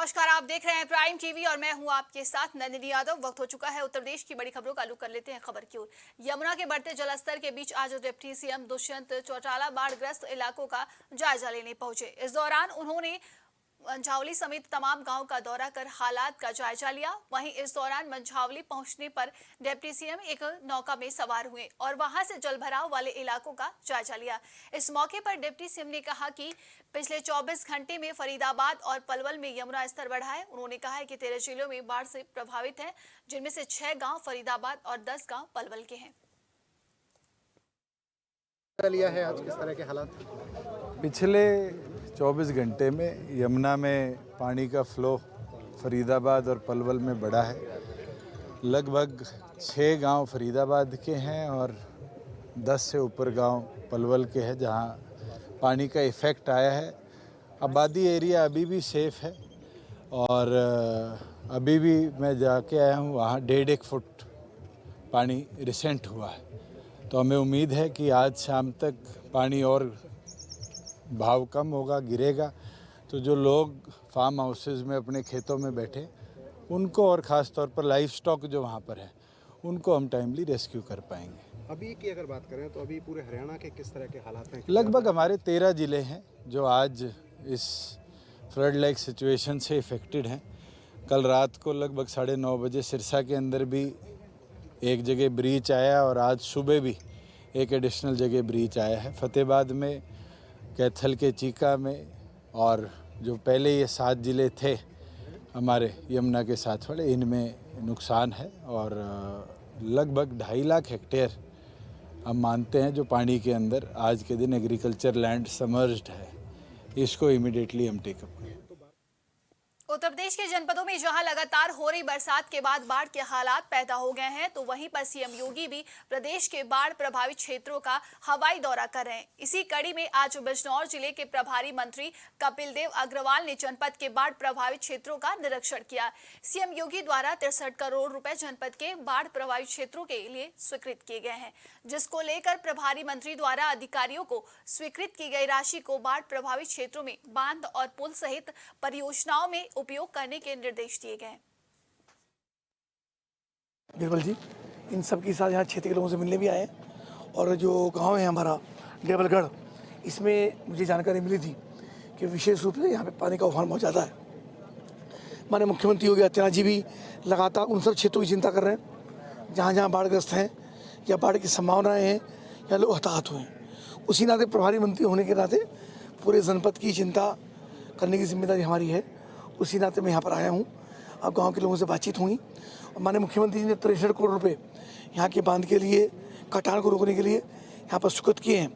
नमस्कार, आप देख रहे हैं प्राइम टीवी और मैं हूं आपके साथ नंदिनी यादव। वक्त हो चुका है उत्तर प्रदेश की बड़ी खबरों का रुख कर लेते हैं खबर की ओर। यमुना के बढ़ते जलस्तर के बीच आज डिप्टी सीएम दुष्यंत चौटाला बाढ़ग्रस्त इलाकों का जायजा लेने पहुंचे। इस दौरान उन्होंने मंझावली समेत तमाम गांव का दौरा कर हालात का जायजा लिया। वहीं इस दौरान मंझावली पहुंचने पर डिप्टी सीएम एक नौका में सवार हुए और वहां से जलभराव वाले इलाकों का जायजा लिया। इस मौके पर डिप्टी सीएम ने कहा कि पिछले 24 घंटे में फरीदाबाद और पलवल में यमुना स्तर बढ़ा है। उन्होंने कहा है कि 13 जिलों में बाढ़ से प्रभावित हैं, जिनमें से 6 गांव फरीदाबाद और 10 गांव पलवल के हैं। लिया है आज किस तरह के हालात? पिछले 24 घंटे में यमुना में पानी का फ्लो फरीदाबाद और पलवल में बढ़ा है। लगभग 6 गांव फरीदाबाद के हैं और 10 से ऊपर गांव पलवल के हैं जहां पानी का इफ़ेक्ट आया है। आबादी एरिया अभी भी सेफ़ है और अभी भी मैं जाके आया हूं, वहां 1.5 फुट पानी रिसेंट हुआ है। तो हमें उम्मीद है कि आज शाम तक पानी और भाव कम होगा, गिरेगा, तो जो लोग फार्म हाउसेस में अपने खेतों में बैठे उनको और ख़ास तौर पर लाइफ स्टॉक जो वहाँ पर है उनको हम टाइमली रेस्क्यू कर पाएंगे। अभी की अगर बात करें तो अभी पूरे हरियाणा के किस तरह के हालात हैं? लगभग हमारे 13 ज़िले हैं जो आज इस फ्लड लाइक सिचुएशन से इफ़ेक्टेड हैं। कल रात को लगभग 9:30 बजे सिरसा के अंदर भी एक जगह ब्रीच आया और आज सुबह भी एक एडिशनल जगह ब्रीच आया है। फतेहाबाद में, कैथल के चीका में और जो पहले ये 7 ज़िले थे हमारे यमुना के साथ वाले, इनमें नुकसान है और लगभग 2.5 लाख हेक्टेयर हम मानते हैं जो पानी के अंदर आज के दिन एग्रीकल्चर लैंड समर्ज्ड है। इसको इमीडिएटली हम टेकअप करें। उत्तर प्रदेश के जनपदों में जहां लगातार हो रही बरसात के बाद बाढ़ के हालात पैदा हो गए हैं, तो वहीं पर सीएम योगी भी प्रदेश के बाढ़ प्रभावित क्षेत्रों का हवाई दौरा कर रहे हैं। इसी कड़ी में आज बिजनौर जिले के प्रभारी मंत्री कपिल देव अग्रवाल ने जनपद के बाढ़ प्रभावित क्षेत्रों का निरीक्षण किया। सीएम योगी द्वारा 63 करोड़ रुपए जनपद के बाढ़ प्रभावित क्षेत्रों के लिए स्वीकृत किए गए हैं, जिसको लेकर प्रभारी मंत्री द्वारा अधिकारियों को स्वीकृत की गई राशि को बाढ़ प्रभावित क्षेत्रों में बांध और पुल सहित परियोजनाओं में उपयोग करने के निर्देश दिए गए। बिरबल जी इन सब के साथ यहाँ क्षेत्र के लोगों से मिलने भी आए और जो गांव है हमारा देवलगढ़, इसमें मुझे जानकारी मिली थी कि विशेष रूप से यहाँ पे पानी का उफान बहुत ज़्यादा है। माननीय मुख्यमंत्री योगी आदित्यनाथ जी भी लगातार उन सब क्षेत्रों की चिंता कर रहे हैं जहाँ जहाँ बाढ़ग्रस्त हैं या बाढ़ की संभावनाएँ हैं या लोग हताहत हुए हैं। उसी नाते प्रभारी मंत्री होने के नाते पूरे जनपद की चिंता करने की जिम्मेदारी हमारी है। उसी नाते मैं यहाँ पर आया हूँ। अब गांव के लोगों से बातचीत हुई और माननीय मुख्यमंत्री जी ने 63 करोड़ रुपए यहाँ के बांध के लिए, कटान को रोकने के लिए यहाँ पर स्वीकृत किए हैं।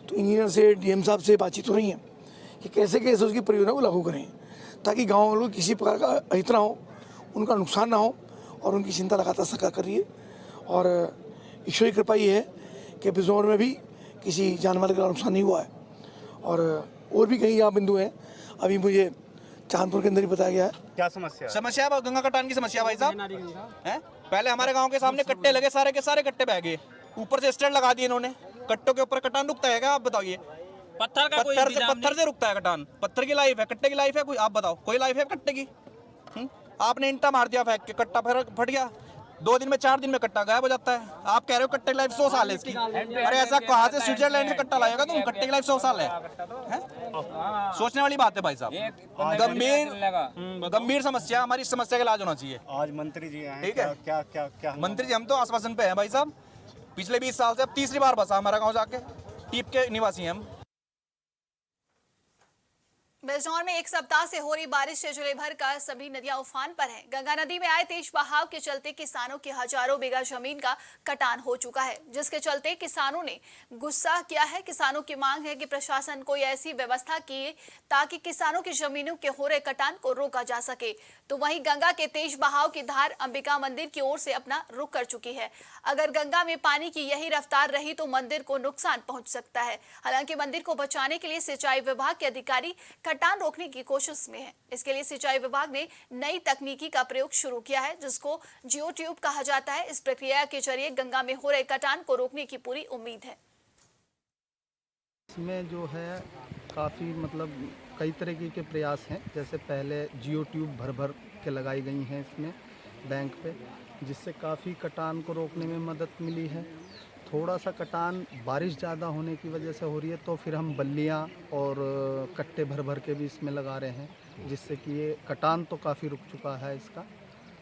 तो इंजीनियर से, डीएम साहब से बातचीत हो रही है कि कैसे कैसे उसकी परियोजना को लागू करें ताकि गाँव वालों को किसी प्रकार का अहित ना हो, उनका नुकसान ना हो, और उनकी चिंता लगातार सरकार कर रही है। और ईश्वर की कृपा ये है कि बिजनौर में भी किसी जानमाल का नुकसान नहीं हुआ है और भी कई यहाँ बिंदु हैं। अभी मुझे चांदपुर के अंदर ही बताया गया है। क्या समस्या है? गंगा कटान की समस्या भाई साहब है। पहले हमारे गांव के सामने कट्टे लगे, सारे के सारे कट्टे बह गए, ऊपर से स्टैंड लगा दिए इन्होंने। कट्टों के ऊपर कटान रुकता है क्या? आप बताइए। पत्थर से रुकता है कटान। पत्थर की लाइफ है, कट्टे की लाइफ है कोई? आप बताओ, कोई लाइफ है कट्टे की? आपने इंटा मार दिया फेंक के, कट्टा फट गया, 2 दिन में 4 दिन में कट्टा गायब हो जाता है। आप कह रहे हो कट्टे की लाइफ 100 साल है इसकी। अरे ऐसा कहाँ से स्विट्जरलैंड से कट्टा लाएगा तुम? कट्टे की लाइफ 100 साल है? सोचने वाली बात है भाई साहब। गंभीर समस्या, हमारी समस्या का इलाज होना चाहिए। आज मंत्री जी आए, ठीक है? क्या मंत्री जी हम तो आश्वासन पे हैं भाई साहब। पिछले 20 साल से अब तीसरी बार बसा हमारा गाँव जाके। टीप के निवासी हैं हम। बिजनौर में एक सप्ताह से हो रही बारिश से जिले भर का सभी नदियां उफान पर हैं। गंगा नदी में आए तेज बहाव के चलते किसानों की हजारों बीघा जमीन का कटान हो चुका है, जिसके चलते किसानों ने गुस्सा किया है। किसानों की मांग है कि प्रशासन कोई ऐसी व्यवस्था किए ताकि किसानों की जमीनों के हो रहे कटान को रोका जा सके। तो वहीं गंगा के तेज बहाव की धार अंबिका मंदिर की ओर से अपना रुख कर चुकी है। अगर गंगा में पानी की यही रफ्तार रही तो मंदिर को नुकसान पहुंच सकता है। हालांकि मंदिर को बचाने के लिए सिंचाई विभाग के अधिकारी कटान रोकने की कोशिश में है। इसके लिए सिंचाई विभाग ने नई तकनीकी का प्रयोग शुरू किया है, जिसको जियो ट्यूब कहा जाता है। इस प्रक्रिया के जरिए गंगा में हो रहे कटान को रोकने की पूरी उम्मीद है। इसमें जो है काफ़ी मतलब कई तरीके के प्रयास हैं। जैसे पहले जियो ट्यूब भर भर के लगाई गई हैं इसमें बैंक पे, जिससे काफ़ी कटान को रोकने में मदद मिली है। थोड़ा सा कटान बारिश ज़्यादा होने की वजह से हो रही है, तो फिर हम बल्लियाँ और कट्टे भर भर के भी इसमें लगा रहे हैं, जिससे कि ये कटान तो काफ़ी रुक चुका है इसका।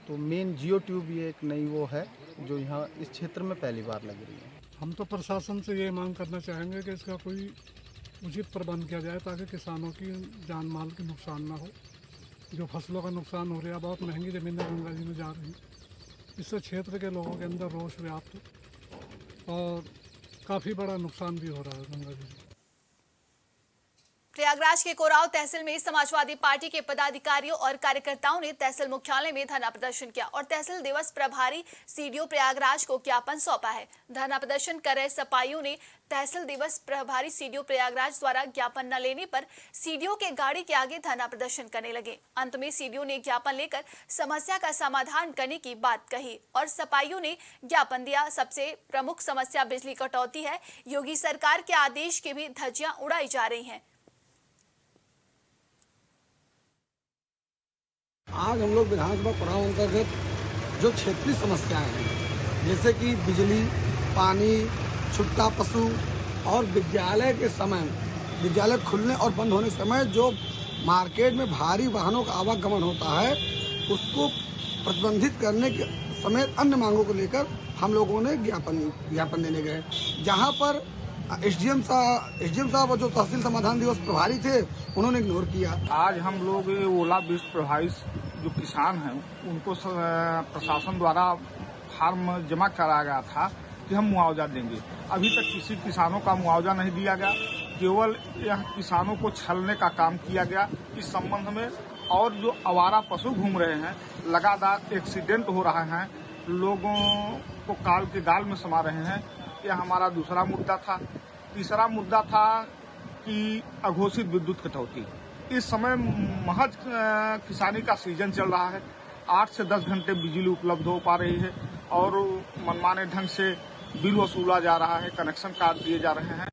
तो मेन जियो ट्यूब ये एक नई वो है जो यहाँ इस क्षेत्र में पहली बार लग रही है। हम तो प्रशासन से ये मांग करना चाहेंगे कि इसका कोई उचित प्रबंध किया जाए ताकि किसानों की जान माल के नुकसान ना हो। जो फसलों का नुकसान हो रहा है, बहुत महंगी ज़मीनें गंगा जी में जा रही, इससे क्षेत्र के लोगों के अंदर रोष व्याप्त और काफ़ी बड़ा नुकसान भी हो रहा है गंगा जी में। प्रयागराज के कोराव तहसील में समाजवादी पार्टी के पदाधिकारियों और कार्यकर्ताओं ने तहसील मुख्यालय में धरना प्रदर्शन किया और तहसील दिवस प्रभारी सीडीओ प्रयागराज को ज्ञापन सौंपा है। धरना प्रदर्शन कर रहे सपाइयों ने तहसील दिवस प्रभारी सीडीओ प्रयागराज द्वारा ज्ञापन न लेने पर सीडीओ के गाड़ी के आगे धरना प्रदर्शन करने लगे। अंत में सीडीओ ने ज्ञापन लेकर समस्या का समाधान करने की बात कही और सपाइयों ने ज्ञापन दिया। सबसे प्रमुख समस्या बिजली कटौती है। योगी सरकार के आदेश की भी धज्जियां उड़ाई जा रही हैं। आज हम लोग विधानसभा चुनाव अंतर्गत जो क्षेत्रीय समस्याएं हैं, जैसे कि बिजली, पानी, छुट्टा पशु और विद्यालय के समय, विद्यालय खुलने और बंद होने के समय जो मार्केट में भारी वाहनों का आवागमन होता है, उसको प्रतिबंधित करने के समेत अन्य मांगों को लेकर हम लोगों ने ज्ञापन देने गए, जहां पर एसडीएम साहब और जो तहसील समाधान दिवस प्रभारी थे उन्होंने इग्नोर किया। आज हम लोग ओलावृष्टि प्रभावित जो किसान हैं उनको प्रशासन द्वारा फार्म जमा कराया गया था कि हम मुआवजा देंगे। अभी तक किसी किसानों का मुआवजा नहीं दिया गया, केवल यह किसानों को छलने का काम किया गया इस संबंध में। और जो आवारा पशु घूम रहे हैं, लगातार एक्सीडेंट हो रहा है, लोगों को काल के गाल में समा रहे हैं, यह हमारा दूसरा मुद्दा था। तीसरा मुद्दा था कि अघोषित विद्युत कटौती। इस समय महज किसानी का सीजन चल रहा है, 8 से 10 घंटे बिजली उपलब्ध हो पा रही है और मनमाने ढंग से बिल वसूला जा रहा है, कनेक्शन काट दिए जा रहे हैं।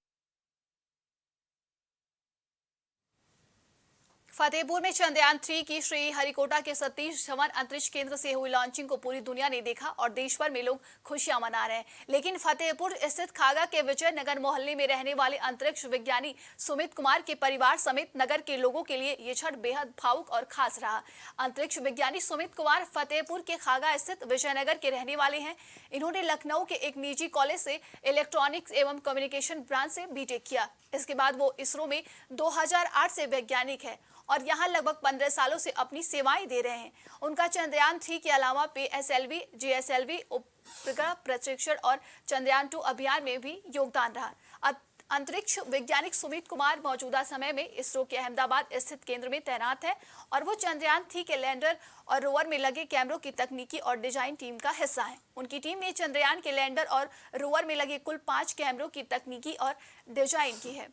फतेहपुर में चंद्रयान 3 की श्री हरिकोटा के सतीश धवन अंतरिक्ष केंद्र से हुई लॉन्चिंग को पूरी दुनिया ने देखा और देश भर में लोग खुशियां मना रहे हैं। लेकिन फतेहपुर स्थित खागा के विजय नगर मोहल्ले में रहने वाले अंतरिक्ष विज्ञानी सुमित कुमार के परिवार समेत नगर के लोगों के लिए ये क्षण बेहद भावुक और खास रहा। अंतरिक्ष विज्ञानी सुमित कुमार फतेहपुर के खागा स्थित विजयनगर के रहने वाले हैं। इन्होंने लखनऊ के एक निजी कॉलेज से इलेक्ट्रॉनिक्स एवं कम्युनिकेशन ब्रांच से बीटेक किया। इसके बाद वो इसरो में 2008 से वैज्ञानिक है और यहाँ लगभग 15 सालों से अपनी सेवाएं दे रहे हैं। उनका चंद्रयान 3 के अलावा PSLV, GSLV उपग्रह प्रशिक्षण और चंद्रयान 2 अभियान में भी योगदान रहा। अंतरिक्ष वैज्ञानिक सुमित कुमार मौजूदा समय में इसरो के अहमदाबाद स्थित केंद्र में तैनात है और वो चंद्रयान 3 के लैंडर और रोवर में लगे कैमरों की तकनीकी और डिजाइन टीम का हिस्सा है। उनकी टीम ने चंद्रयान के लैंडर और रोवर में लगे कुल 5 कैमरों की तकनीकी और डिजाइन की है।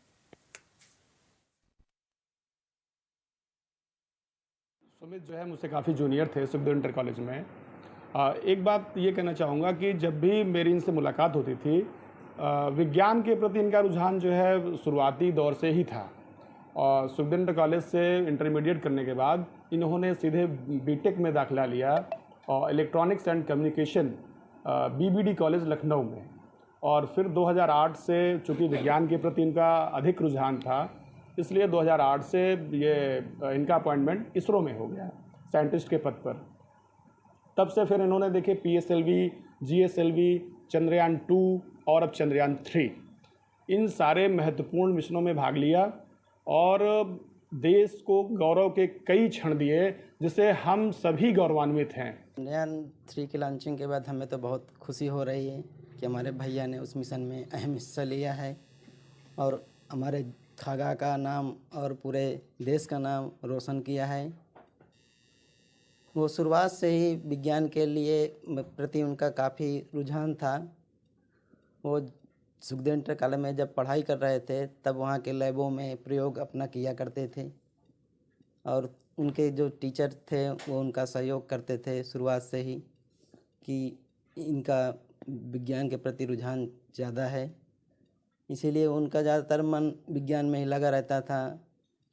सुमित जो है मुझसे काफ़ी जूनियर थे सुखदेव इंटर कॉलेज में। एक बात ये कहना चाहूँगा कि जब भी मेरी इनसे मुलाकात होती थी, विज्ञान के प्रति इनका रुझान जो है शुरुआती दौर से ही था। और सुखदेव इंटर कॉलेज से इंटरमीडिएट करने के बाद इन्होंने सीधे बीटेक में दाखिला लिया और electronics and communication BBD college Lucknow में। और फिर 2008 से चूँकि विज्ञान के प्रति इनका अधिक रुझान था, इसलिए 2008 से ये इनका अपॉइंटमेंट इसरो में हो गया साइंटिस्ट के पद पर। तब से फिर इन्होंने देखे PSLV, GSLV, चंद्रयान 2 और अब चंद्रयान 3, इन सारे महत्वपूर्ण मिशनों में भाग लिया और देश को गौरव के कई क्षण दिए जिससे हम सभी गौरवान्वित हैं। चंद्रयान 3 की लॉन्चिंग के बाद हमें तो बहुत खुशी हो रही है कि हमारे भैया ने उस मिशन में अहम हिस्सा लिया है और हमारे खागा का नाम और पूरे देश का नाम रोशन किया है। वो शुरुआत से ही विज्ञान के लिए प्रति उनका काफ़ी रुझान था। वो सुखदेव इंटर कॉलेज में जब पढ़ाई कर रहे थे तब वहाँ के लैबों में प्रयोग अपना किया करते थे और उनके जो टीचर थे वो उनका सहयोग करते थे शुरुआत से ही कि इनका विज्ञान के प्रति रुझान ज़्यादा है, इसीलिए उनका ज़्यादातर मन विज्ञान में ही लगा रहता था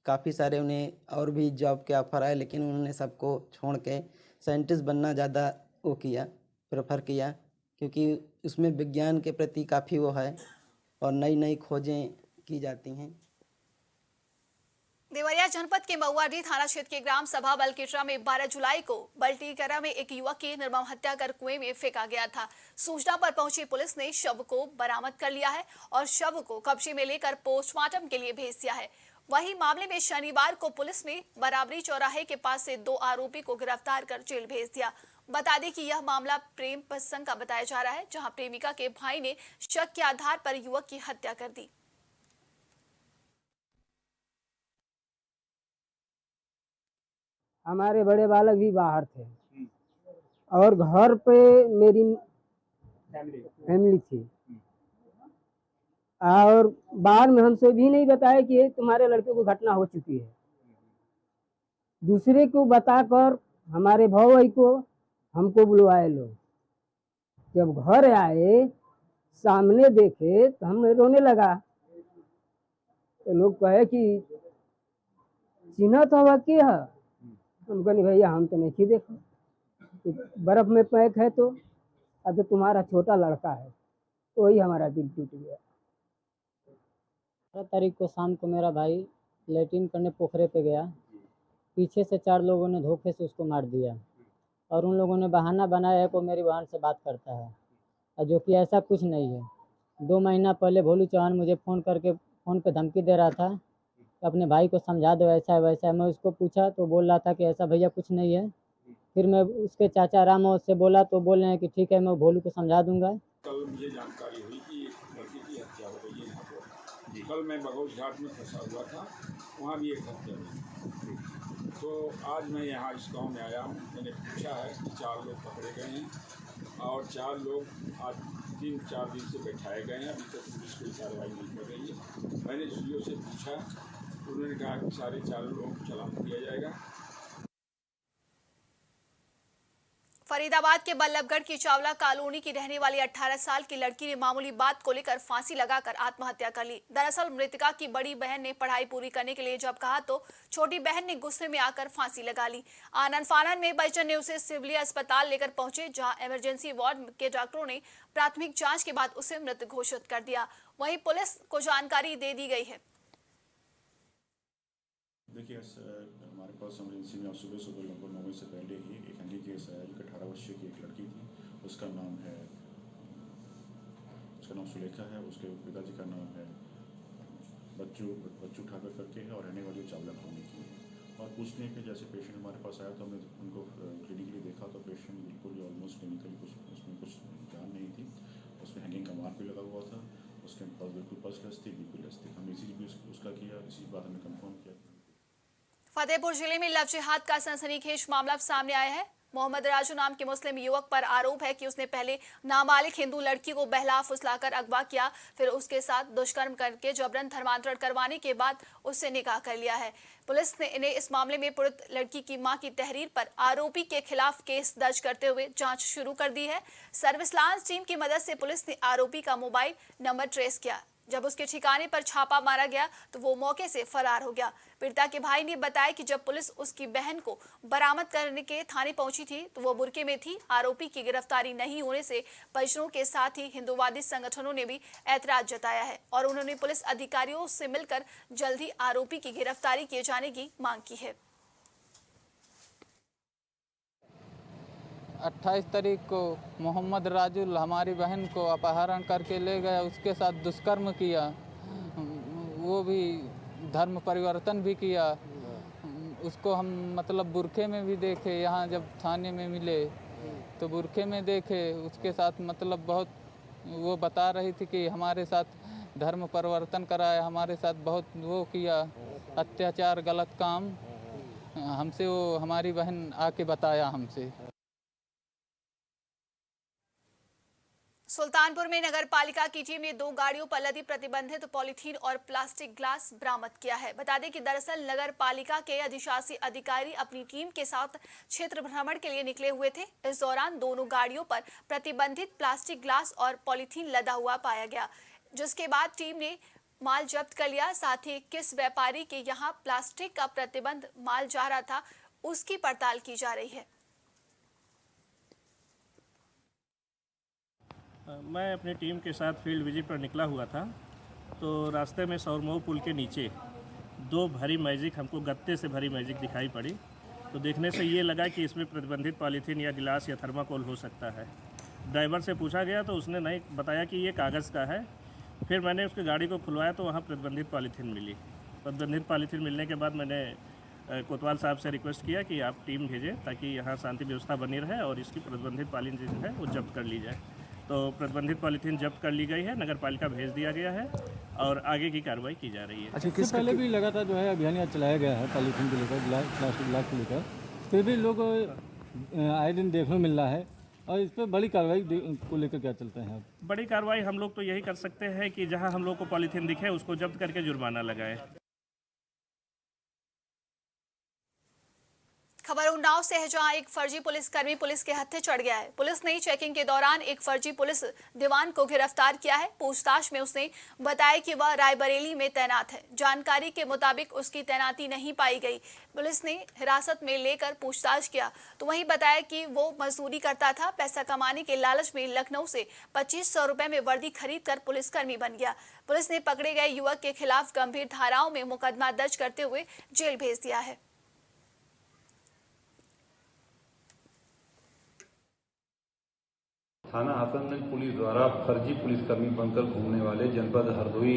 काफ़ी सारे उन्हें और भी जॉब के ऑफर आए, लेकिन उन्होंने सबको छोड़ के साइंटिस्ट बनना ज़्यादा वो किया, प्रेफर किया, क्योंकि उसमें विज्ञान के प्रति काफ़ी वो है और नई नई खोजें की जाती हैं। देवरिया जनपद के महुआडीह थाना क्षेत्र के ग्राम सभा बलकेटरा में 12 जुलाई को बल्टीकरा में एक युवक की निर्मम हत्या कर कुएं में फेंका गया था। सूचना पर पहुंची पुलिस ने शव को बरामद कर लिया है और शव को कब्जे में लेकर पोस्टमार्टम के लिए भेज दिया है। वहीं मामले में शनिवार को पुलिस ने बराबरी चौराहे के पास से 2 आरोपी को गिरफ्तार कर जेल भेज दिया। बता दें कि यह मामला प्रेम प्रसंग का बताया जा रहा है, जहां प्रेमिका के भाई ने शक के आधार पर युवक की हत्या कर दी। हमारे बड़े बालक भी बाहर थे और घर पे मेरी फैमिली थी, और बाद में हमसे भी नहीं बताया कि तुम्हारे लड़के को घटना हो चुकी है। दूसरे को बताकर हमारे भाई को हमको बुलवाए लोग। जब घर आए, सामने देखे तो हम रोने लगा। तो लोग कहे कि चिन्ह तो हवा के है। हम कहनी भैया हम तो नहीं देखो, बर्फ में पैक है तो अब तो तुम्हारा छोटा लड़का है। तो वही हमारा दिल टूट गया। 18 तारीख को शाम को मेरा भाई लैट्रिन करने पोखरे पे गया। पीछे से 4 लोगों ने धोखे से उसको मार दिया और उन लोगों ने बहाना बनाया है कि मेरी बहन से बात करता है, और जो कि ऐसा कुछ नहीं है। 2 महीना पहले भोलू चौहान मुझे फ़ोन पे धमकी दे रहा था कि अपने भाई को समझा दो, ऐसा है वैसा है। मैं उसको पूछा तो बोल रहा था कि ऐसा भैया कुछ नहीं है। फिर मैं उसके चाचा राम से बोला तो बोल रहे हैं कि ठीक है मैं भोलू को समझा दूंगा। कल मुझे जानकारी हुई कि एक लड़की की हत्या हो गई है यहाँ पर। कल मैं बगौज घाट में फंसा हुआ था, वहाँ भी एक हत्या हुई। तो आज मैं यहाँ इस गांव में आया हूँ। मैंने पूछा है कि 4 लोग पकड़े गए हैं और 4 लोग आज 3-4 दिन से बैठाए गए हैं। अभी तक पुलिस कोई कार्रवाई नहीं कर रही है। मैंने सीओ से पूछा, उन्होंने कहा कि सारे 4 लोगों को चालान किया जाएगा। फरीदाबाद के बल्लभगढ़ की चावला कॉलोनी की रहने वाली 18 साल की लड़की ने मामूली बात को लेकर फांसी लगाकर आत्महत्या कर ली। दरअसल मृतका की बड़ी बहन ने पढ़ाई पूरी करने के लिए जब कहा तो छोटी बहन ने गुस्से में आकर फांसी लगा ली। आनन फानन में परिजन ने उसे सिविल अस्पताल लेकर पहुंचे, जहां इमरजेंसी वार्ड के डॉक्टरों ने प्राथमिक जाँच के बाद उसे मृत घोषित कर दिया। वहीं पुलिस को जानकारी दे दी गई है। देखिए हमारे पास इमरजेंसी में सुबह लगभग 9 बजे से पहले ही एक हंडी केस आया। एक 18 वर्षीय की एक लड़की थी, उसका नाम सुलेखा है। उसके पिताजी का नाम है बच्चू ठाकर करके है और रहने वाली चावला कॉलोनी की है। और पूछने के जैसे पेशेंट हमारे पास आया तो हमने उनको क्लिनिकली देखा तो पेशेंट बिल्कुल ऑलमोस्ट क्लिनिकली उसमें कुछ जान नहीं थी। उसमें हैंगिंग का मार्क भी लगा हुआ था। उसके पास बिल्कुल पल्स लेस थी, बिल्कुल लेस थी। हमने इसी भी उसका किया, इसी बात हमने कंफर्म किया। फतेहपुर जिले में लव जिहाद का सनसनीखेज मामला सामने आया है। मोहम्मद राजू नाम के मुस्लिम युवक पर आरोप है कि उसने पहले नाबालिग हिंदू लड़की को बहला फुसलाकर अगवा किया, फिर उसके साथ दुष्कर्म करके जबरन धर्मांतरण करवाने के बाद उससे निकाह कर लिया है। पुलिस ने इस मामले में पीड़ित लड़की की मां की तहरीर पर आरोपी के खिलाफ केस दर्ज करते हुए जांच शुरू कर दी है। सर्विस लांच टीम की मदद से पुलिस ने आरोपी का मोबाइल नंबर ट्रेस किया। जब उसके ठिकाने पर छापा मारा गया तो वो मौके से फरार हो गया। पीड़िता के भाई ने बताया कि जब पुलिस उसकी बहन को बरामद करने के थाने पहुंची थी तो वो बुर्के में थी। आरोपी की गिरफ्तारी नहीं होने से परिजनों के साथ ही हिंदूवादी संगठनों ने भी ऐतराज जताया है और उन्होंने पुलिस अधिकारियों से मिलकर जल्द ही आरोपी की गिरफ्तारी किए जाने की मांग की है। 28 तारीख को मोहम्मद राजुल हमारी बहन को अपहरण करके ले गया, उसके साथ दुष्कर्म किया, वो भी धर्म परिवर्तन भी किया। उसको हम मतलब बुरखे में भी देखे, यहाँ जब थाने में मिले तो बुरखे में देखे। उसके साथ मतलब बहुत वो बता रही थी कि हमारे साथ धर्म परिवर्तन कराया, हमारे साथ बहुत वो किया अत्याचार गलत काम हमसे। वो हमारी बहन आके बताया हमसे। सुल्तानपुर में नगर पालिका की टीम ने 2 गाड़ियों पर लदी प्रतिबंधित पॉलीथीन और प्लास्टिक ग्लास बरामद किया है। बता दें कि दरअसल नगर पालिका के अधिशासी अधिकारी अपनी टीम के साथ क्षेत्र भ्रमण के लिए निकले हुए थे। इस दौरान दोनों गाड़ियों पर प्रतिबंधित प्लास्टिक ग्लास और पॉलीथीन लदा हुआ पाया गया, जिसके बाद टीम ने माल जब्त कर लिया। साथ ही किस व्यापारी के यहां प्लास्टिक का प्रतिबंध माल जा रहा था उसकी पड़ताल की जा रही है। मैं अपनी टीम के साथ फील्ड विजिट पर निकला हुआ था, तो रास्ते में सौरमऊ पुल के नीचे 2 भरी मैजिक, हमको गत्ते से भरी मैजिक दिखाई पड़ी। तो देखने से ये लगा कि इसमें प्रतिबंधित पॉलीथीन या गिलास या थर्माकोल हो सकता है। ड्राइवर से पूछा गया तो उसने नहीं बताया कि ये कागज़ का है। फिर मैंने उसकी गाड़ी को खुलवाया तो वहाँ प्रतिबंधित पॉलीथीन मिली। प्रतिबंधित पॉलीथीन मिलने के बाद मैंने कोतवाल साहब से रिक्वेस्ट किया कि आप टीम भेजें ताकि यहाँ शांति व्यवस्था बनी रहे और इसकी प्रतिबंधित पॉलीथीन है वो जब्त कर ली जाए। तो प्रतिबंधित पॉलीथीन जब्त कर ली गई है, नगर पालिका भेज दिया गया है और आगे की कार्रवाई की जा रही है। अच्छा, इससे पहले भी लगातार जो है अभियान यहाँ चलाया गया है पॉलीथीन को लेकर, प्लास्टिक गिलास को लेकर, फिर भी लोग आए दिन देखने मिल रहा है। और इस पर बड़ी कार्रवाई को लेकर क्या चलते हैं? बड़ी कार्रवाई हम लोग तो यही कर सकते हैं कि जहां हम लोग को पॉलीथीन दिखे उसको जब्त करके जुर्माना लगाए। खबर उन्नाव से है, जहां एक फर्जी पुलिसकर्मी पुलिस के हत्थे चढ़ गया है। पुलिस ने चेकिंग के दौरान एक फर्जी पुलिस दीवान को गिरफ्तार किया है। पूछताछ में उसने बताया कि वह रायबरेली में तैनात है। जानकारी के मुताबिक उसकी तैनाती नहीं पाई गई। पुलिस ने हिरासत में लेकर पूछताछ किया तो वही बताया कि वो मजदूरी करता था। पैसा कमाने के लालच में लखनऊ से 2500 रुपए में वर्दी खरीद कर पुलिसकर्मी बन गया। पुलिस ने पकड़े गए युवक के खिलाफ गंभीर धाराओं में मुकदमा दर्ज करते हुए जेल भेज दिया है। थाना हसनगंज पुलिस द्वारा फर्जी पुलिसकर्मी बनकर घूमने वाले जनपद हरदोई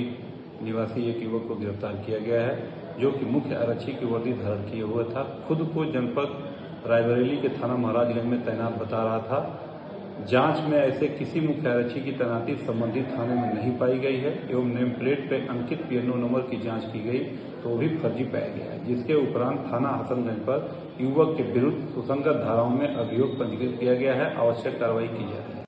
निवासी एक युवक को गिरफ्तार किया गया है, जो कि मुख्य आरक्षी की वर्दी धारण किए हुए था। खुद को जनपद रायबरेली के थाना महाराजगंज में तैनात बता रहा था। जांच में ऐसे किसी मुख्य आरक्षी की तैनाती संबंधित थाने में नहीं पाई गई है एवं नेम प्लेट पर अंकित PNO नंबर की जांच की गई तो वो भी फर्जी पाया गया है, जिसके उपरांत थाना हसनगंज पर युवक के विरुद्ध सुसंगत धाराओं में अभियोग पंजीकृत किया गया है। आवश्यक कार्रवाई की जा रही है।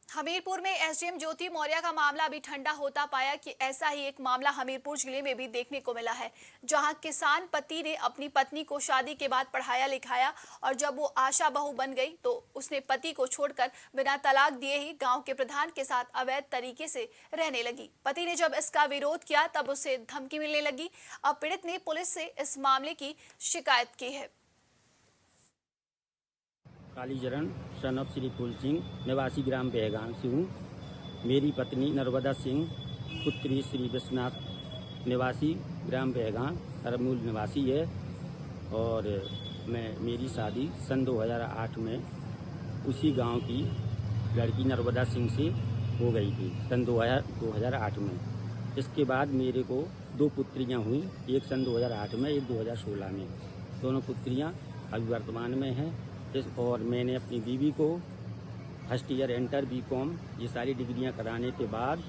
हमीरपुर में एसडीएम ज्योति मौर्य का मामला अभी ठंडा होता पाया कि ऐसा ही एक मामला हमीरपुर जिले में भी देखने को मिला है, जहां किसान पति ने अपनी पत्नी को शादी के बाद पढ़ाया लिखाया और जब वो आशा बहू बन गई तो उसने पति को छोड़कर बिना तलाक दिए ही गांव के प्रधान के साथ अवैध तरीके से रहने लगी। पति ने जब इसका विरोध किया तब उसे धमकी मिलने लगी। अब पीड़ित ने पुलिस से इस मामले की शिकायत की है। कालीचरण सन ऑफ श्री फूल सिंह, निवासी ग्राम बेहगान से हूँ। मेरी पत्नी नर्मदा सिंह, पुत्री श्री विश्वनाथ, निवासी ग्राम बेहगान, अरमूल निवासी है। और मेरी शादी सन 2008 में उसी गांव की लड़की नर्मदा सिंह से हो गई थी, सन 2008 में। इसके बाद मेरे को 2 पुत्रियां हुई, एक सन 2008 में, एक 2016 में। दोनों पुत्रियां अभी वर्तमान में हैं। और मैंने अपनी बीवी को फर्स्ट ईयर इंटर BCom ये सारी डिग्रियां कराने के बाद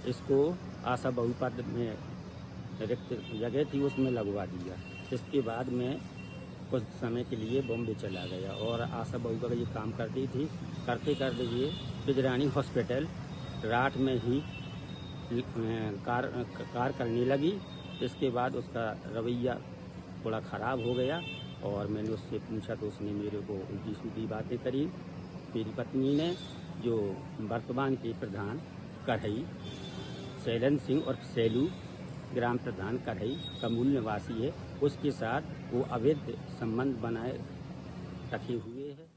इसको आशा बहू पद में रिक्त जगह थी उसमें लगवा दिया। इसके बाद मैं कुछ समय के लिए बॉम्बे चला गया और आशा बहू का ये काम करती थी। करते करते ये बिजरानी हॉस्पिटल रात में ही कार करने लगी। इसके बाद उसका रवैया थोड़ा ख़राब हो गया और मैंने उससे पूछा तो उसने मेरे को उल्टी सीधी बातें करी। मेरी पत्नी ने, जो वर्तमान के प्रधान कढ़ई शैलन सिंह और सैलू ग्राम प्रधान कढ़ई का मूल निवासी है, उसके साथ वो अवैध संबंध बनाए रखे हुए है।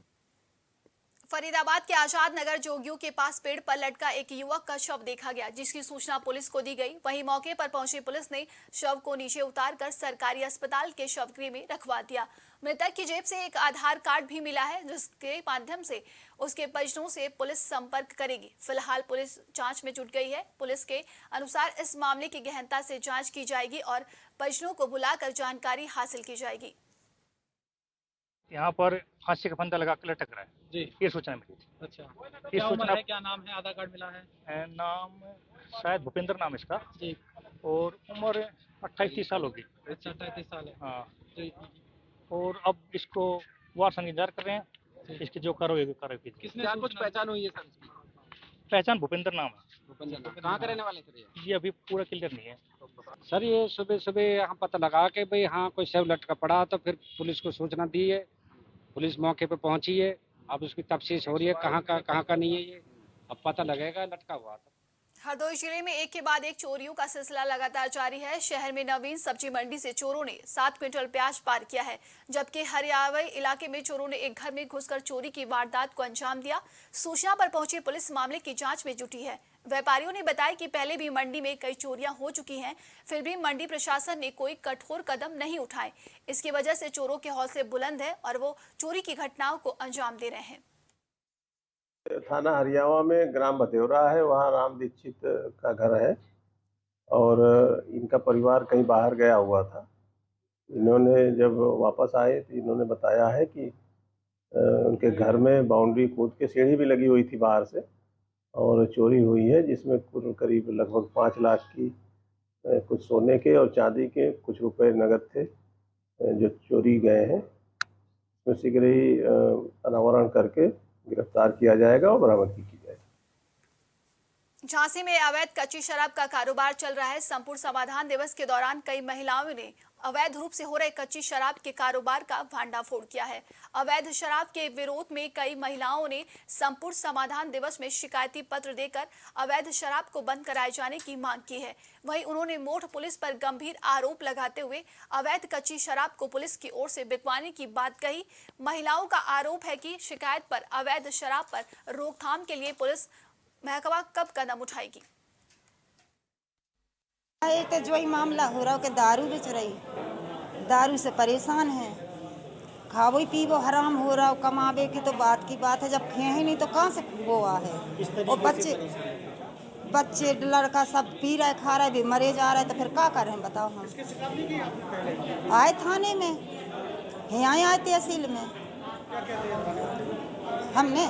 फरीदाबाद के आजाद नगर जोगियों के पास पेड़ पर लटका एक युवक का शव देखा गया, जिसकी सूचना पुलिस को दी गई। वहीं मौके पर पहुंची पुलिस ने शव को नीचे उतारकर सरकारी अस्पताल के शवगृह में रखवा दिया। मृतक की जेब से एक आधार कार्ड भी मिला है, जिसके माध्यम से उसके परिजनों से पुलिस संपर्क करेगी। फिलहाल पुलिस जांच में जुट गई है। पुलिस के अनुसार इस मामले की गहनता से जांच की जाएगी और परिजनों को बुलाकर जानकारी हासिल की जाएगी। यहाँ पर फांसी का फंदा लगा कर लटक रहा है जी, ये सूचना मिली थी। अच्छा, ये क्या सूचना उम्र है, क्या नाम है, आधार कार्ड मिला है? नाम शायद भूपेंद्र नाम इसका जी, और उम्र 28-30 साल होगी। अच्छा, 38 साल है। हाँ जी, और अब इसको वार संग इंतजार कर रहे हैं, इसकी जो कार्रवाई कीजिए। किसने क्या कुछ पहचान हुई है सर? पहचान भूपेंद्र नाम है। कहाँ का रहने वाले सर ये अभी पूरा क्लियर नहीं है सर। ये सुबह सुबह यहाँ पता लगा के भाई हाँ कोई शव लटका पड़ा, तो फिर पुलिस को सूचना दी है। पुलिस मौके पे पहुंची है। अब उसकी तफ्तीश हो रही है, कहाँ का नहीं है ये अब पता लगेगा। लटका हुआ था। हरदोई जिले में एक के बाद एक चोरियों का सिलसिला लगातार जारी है। शहर में नवीन सब्जी मंडी से चोरों ने 7 क्विंटल प्याज पार किया है, जबकि हरियावई इलाके में चोरों ने एक घर में घुसकर चोरी की वारदात को अंजाम दिया। सूचना पर पहुंची पुलिस मामले की जांच में जुटी है। व्यापारियों ने बताया कि पहले भी मंडी में कई चोरियां हो चुकी हैं, फिर भी मंडी प्रशासन ने कोई कठोर कदम नहीं उठाए। इसकी वजह से चोरों के हौसले बुलंद है और वो चोरी की घटनाओं को अंजाम दे रहे हैं। थाना हरियावा में ग्राम भदेवरा है, वहाँ राम दीक्षित का घर है और इनका परिवार कहीं बाहर गया हुआ था। इन्होंने जब वापस आए तो इन्होंने बताया है कि उनके घर में बाउंड्री कूद के सीढ़ी भी लगी हुई थी बाहर से और चोरी हुई है, जिसमें करीब लगभग 5 लाख की कुछ सोने के और चांदी के कुछ रुपए नगद थे जो चोरी गए हैं। उसमें शीघ्र ही अनावरण करके गिरफ्तार किया जाएगा और बरामदगी की जाएगी। झांसी में अवैध कच्ची शराब का कारोबार चल रहा है। संपूर्ण समाधान दिवस के दौरान कई महिलाओं ने अवैध रूप से हो रहे कच्ची शराब के कारोबार का भांडाफोड़ किया है। अवैध शराब के विरोध में कई महिलाओं ने संपूर्ण समाधान दिवस में शिकायती पत्र देकर अवैध शराब को बंद कराए जाने की मांग की है। वहीं उन्होंने मोठ पुलिस पर गंभीर आरोप लगाते हुए अवैध कच्ची शराब को पुलिस की ओर से बिकवाने की बात कही। महिलाओं का आरोप है कि शिकायत पर अवैध शराब पर रोकथाम के लिए पुलिस महकमा कब कदम उठाएगी। तो जो ही मामला हो रहा है कि दारू बेच रही, दारू से परेशान है, खावो पीवो हराम हो रहा, कमावे की तो बात की बात है, जब खे ही नहीं तो कहाँ से वो है। और बच्चे लड़का सब पी रहे खा रहे भी मरे जा रहे, तो फिर क्या कर रहे हैं बताओ। हम आए थाने में, यहाँ आए तहसील में, हमने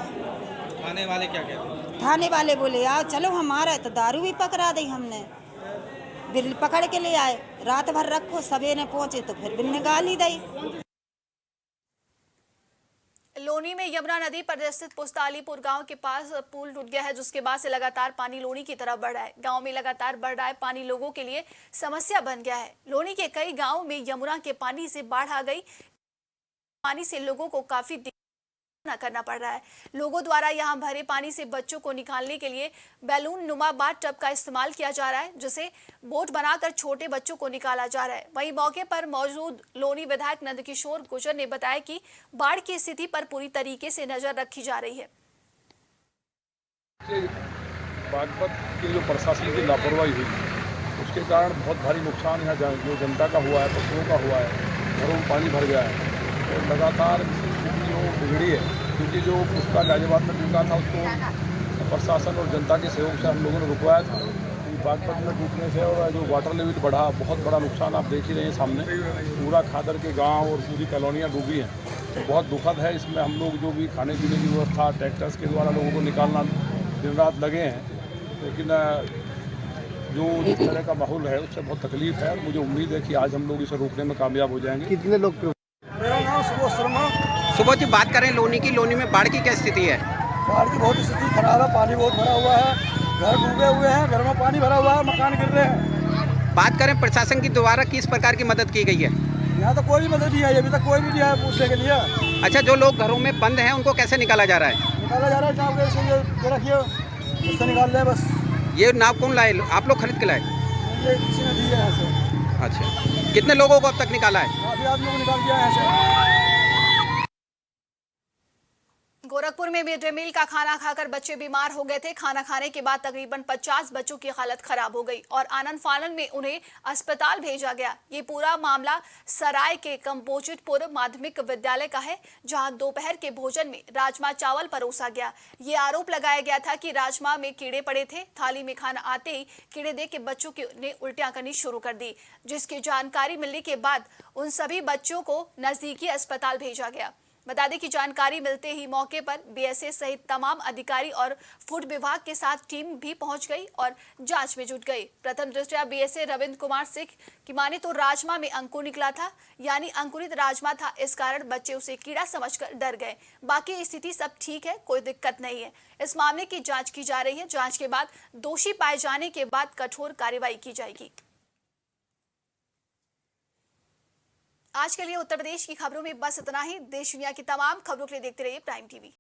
थाने वाले क्या कहते हैं? थाने वाले बोले आओ चलो हम आ रहे, तो दारू भी पकड़ा दी हमने, बिल पकड़ के ले आए, रात भर रखो, सवेरे पहुंचे तो फिर बिल निकाल ही दी। लोनी में यमुना नदी पर स्थित पुस्तालीपुर गांव के पास पुल टूट गया है, जिसके बाद से लगातार पानी लोनी की तरफ बढ़ रहा है। गांव में लगातार बढ़ रहा है पानी लोगों के लिए समस्या बन गया है। लोनी के कई गांवों में यमुना के पानी से बाढ़ आ गई। पानी से लोगों को काफी करना पड़ रहा है। लोगों द्वारा यहां भरे पानी से बच्चों को निकालने के लिए बैलून नुमा बाथ टब का इस्तेमाल किया जा रहा है, जिसे बोट बनाकर छोटे बच्चों को निकाला जा रहा है। वहीं मौके पर मौजूद लोनी विधायक नंदकिशोर गुर्जर ने बताया कि बाढ़ की स्थिति पर पूरी तरीके से नजर रखी जा रही है। बागपत की जो प्रशासन की लापरवाही हुई उसके कारण बहुत भारी नुकसान यहाँ जो जनता का हुआ है, पशुओं का हुआ है, घरों में पानी भर गया है। तो लगातार जो बिगड़ी है, क्योंकि जो पुष्कर गाजियाबाद में टूटा था उसको प्रशासन और जनता के सहयोग से हम लोगों ने रुकवाया था। बागपत में टूटने से और जो वाटर लेवल बढ़ा, बहुत बड़ा नुकसान आप देख ही रहे हैं सामने। पूरा खादर के गांव और पूरी कॉलोनियाँ डूबी हैं, तो बहुत दुखद है। इसमें हम लोग जो भी खाने पीने की व्यवस्था ट्रैक्टर्स के द्वारा लोगों को निकालना दिन रात लगे हैं, लेकिन जो इस तरह का माहौल है उससे बहुत तकलीफ है। मुझे उम्मीद है कि आज हम लोग इसे रोकने में कामयाब हो जाएंगे। कितने लोग? मेरा नाम सुबोध शर्मा। सुबोध जी, बात करें लोनी की, लोनी में बाढ़ की क्या स्थिति है? बाढ़ की बहुत स्थिति खराब है, पानी बहुत भरा हुआ है, घर डूबे हुए हैं, घर में पानी भरा हुआ है, मकान गिर रहे हैं। बात करें प्रशासन की द्वारा किस प्रकार की मदद की गई है? यहाँ तो कोई भी मदद नहीं आई, अभी तक कोई भी नहीं आया पूछने के लिए। अच्छा, जो लोग घरों में बंद हैं उनको कैसे निकाला जा रहा है? निकाला जा रहा है, नाव से रखिए, उससे निकाल रहे बस। ये नाव कौन लाए? आप लोग खरीद के लाए? ये किसी ने दी है यहाँ से। अच्छा, कितने लोगों को अब तक निकाला है? अभी आदमी को निकाल दिया है यहाँ से। गोरखपुर में मिड डे मील का खाना खाकर बच्चे बीमार हो गए थे। खाना खाने के बाद तकरीबन 50 बच्चों की हालत खराब हो गई और आनन फानन में उन्हें अस्पताल भेजा गया। ये पूरा मामला सराय के कंपोजिटपुर माध्यमिक विद्यालय का है, जहां दोपहर के भोजन में राजमा चावल परोसा गया। ये आरोप लगाया गया था कि राजमा में कीड़े पड़े थे। थाली में खाना आते ही कीड़े देख के बच्चों ने उल्टियां करनी शुरू कर दी, जिसकी जानकारी मिलने के बाद उन सभी बच्चों को नजदीकी अस्पताल भेजा गया। बता दें कि जानकारी मिलते ही मौके पर बीएसए सहित तमाम अधिकारी और फूड विभाग के साथ टीम भी पहुंच गई और जांच में जुट गई। प्रथम दृष्टया बीएसए रविंद्र कुमार सिंह की माने तो राजमा में अंकुर निकला था, यानी अंकुरित राजमा था। इस कारण बच्चे उसे कीड़ा समझकर डर गए। बाकी स्थिति सब ठीक है, कोई दिक्कत नहीं है। इस मामले की जाँच की जा रही है। जाँच के बाद दोषी पाए जाने के बाद कठोर कार्रवाई की जाएगी। आज के लिए उत्तर प्रदेश की खबरों में बस इतना ही। देश दुनिया की तमाम खबरों के लिए देखते रहिए प्राइम टीवी।